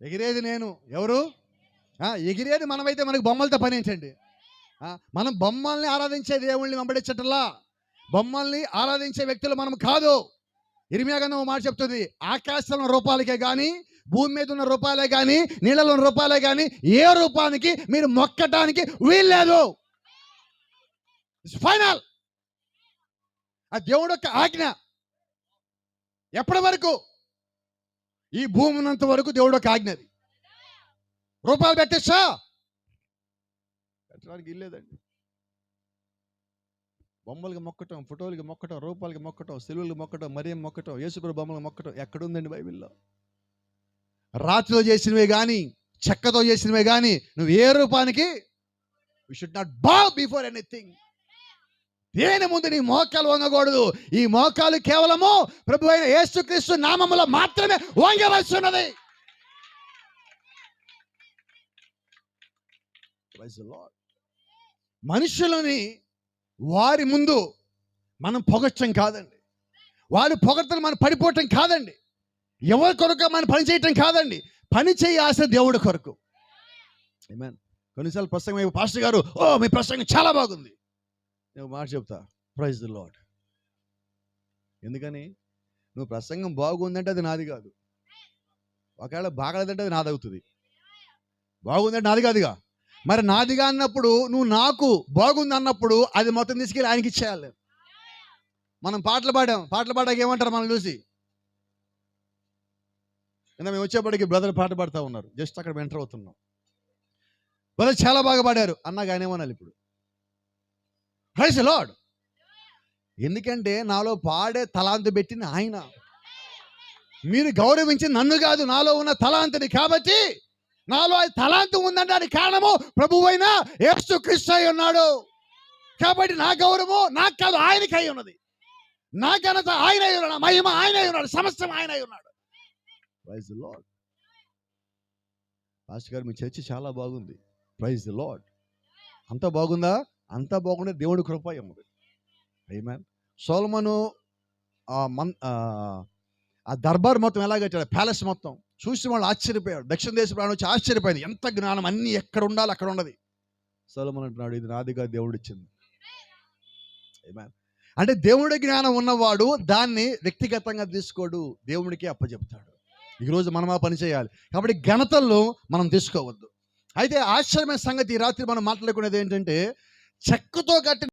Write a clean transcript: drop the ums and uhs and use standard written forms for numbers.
ఎగిరేది నేను. ఎవరు? ఎగిరేది మనమైతే మనకు బొమ్మలతో పని ఏంటండి? మనం బొమ్మల్ని ఆరాధించే దేవుళ్ళని వెంబడించటంలా, బొమ్మల్ని ఆరాధించే వ్యక్తులు మనం కాదు. ఇర్మియా గ్రంథం ఒక మాట చెప్తుంది, ఆకాశంలో రూపాలకే కానీ, భూమి మీద ఉన్న రూపాలే కానీ, నీళ్ళలో ఉన్న రూపాలే కానీ ఏ రూపానికి మీరు మొక్కటానికి వీల్లేదు. ఫైనల్. ఆ దేవుడు యొక్క ఆజ్ఞ. ఎప్పటి వరకు? ఈ భూమి ఉన్నంత వరకు దేవుడు యొక్క ఆజ్ఞ. అది రూపాయలు పెట్టేసా పెట్టడానికి ఇల్లేదండి. బొమ్మలకి మొక్కటం, ఫోటోలకి మొక్కటం, రూపాలకి మొక్కటం, సిలువలకి మొక్కటం, మరియం మొక్కటం, యేసుప్రభు బొమ్మలకు మొక్కటం ఎక్కడుందండి బైబిల్లో? రాతితో చేసినవే కానీ, చెక్కతో చేసినవే కానీ నువ్వు ఏ రూపానికి you should not bow before anything. దేని ముందు నీ మోకాలు వంగకూడదు. ఈ మోకాలు కేవలము ప్రభు అయిన యేసుక్రీస్తు నామములో మాత్రమే వంగవలసి ఉన్నది. మనుషులని వారి ముందు మనం పొగచ్చం కాదండి. వారి పొగడ్తలు మనం పడిపోవటం కాదండి. ఎవరి కొరకు మనం పని చేయటం కాదండి. పని చేయాల్సిన దేవుడి కొరకు. ఆమేన్. కొన్నిసార్లు ప్రసంగం పాస్టర్ గారు, మీ ప్రసంగం చాలా బాగుంది. నేను మాట చెప్తా, ప్రైజ్ ది లార్డ్. ఎందుకని? నువ్వు ప్రసంగం బాగుందంటే అది నాది కాదు. ఒకవేళ బాగలేదంటే అది నాది అవుతుంది. బాగుందంటే నాది కాదుగా. మరి నాదిగా అన్నప్పుడు నువ్వు నాకు బాగుంది అన్నప్పుడు అది మొత్తం తీసుకెళ్ళి ఆయనకి ఇచ్చేయాలి. మనం పాటలు పాడాక ఏమంటారు మనం చూసి? మేము వచ్చేప్పటికి బ్రదర్ పాట పాడుతూ ఉన్నారు, జస్ట్ అక్కడ ఎంటర్ అవుతున్నాం. బ్రదర్ చాలా బాగా పాడారు అన్నాక ఆయన ఏమనాలి ఇప్పుడు? Praise the Lord. ఎందుకంటే నాలో పాడే తలాంతు పెట్టిన ఆయన. మీరు గౌరవించి నన్ను కాదు, నాలో ఉన్న తలాంతుని. కాబట్టి నాలో తలాంతు ఉందంటే కారణము ప్రభువైన యేసుక్రీస్తు అయి ఉన్నాడు. కాబట్టి నా గౌరవము నాకు కాదు, ఆయనకి అయి ఉన్నది. నా ఘనత ఆయన అయి ఉన్నాడు, మహిమ ఆయన అయి ఉన్నాడు, సమస్తం ఆయన అయి ఉన్నాడు. Praise the lord. పాస్టర్ గారు మీ చర్చ చాలా బాగుంది. Praise the Lord. అంతా బాగుందా? అంతా బాగుండే దేవుడి కృప ఉన్నది. ఆమేన్. సొలొమోను ఆ దర్బార్ మొత్తం ఎలా కట్టాడు, ప్యాలెస్ మొత్తం చూసి వాళ్ళు ఆశ్చర్యపోయాడు. దక్షిణ దేశ ప్రాణం వచ్చి ఆశ్చర్యపోయింది. ఎంత జ్ఞానం, అన్ని ఎక్కడ ఉండాలి అక్కడ ఉన్నది. సొలొమోను అంటున్నాడు, ఇది నాదిగా దేవుడు ఇచ్చింది. ఆమేన్. అంటే దేవుడి జ్ఞానం ఉన్నవాడు దాన్ని వ్యక్తిగతంగా తీసుకోడు, దేవుడికి అప్పచెప్తాడు. ఈరోజు మనం ఆ పని చేయాలి. కాబట్టి ఘనతల్లో మనం తీసుకోవద్దు. అయితే ఆశ్చర్యమైన సంగతి రాత్రి మనం మాట్లాడుకునేది ఏంటంటే, చెక్కతో కట్టిన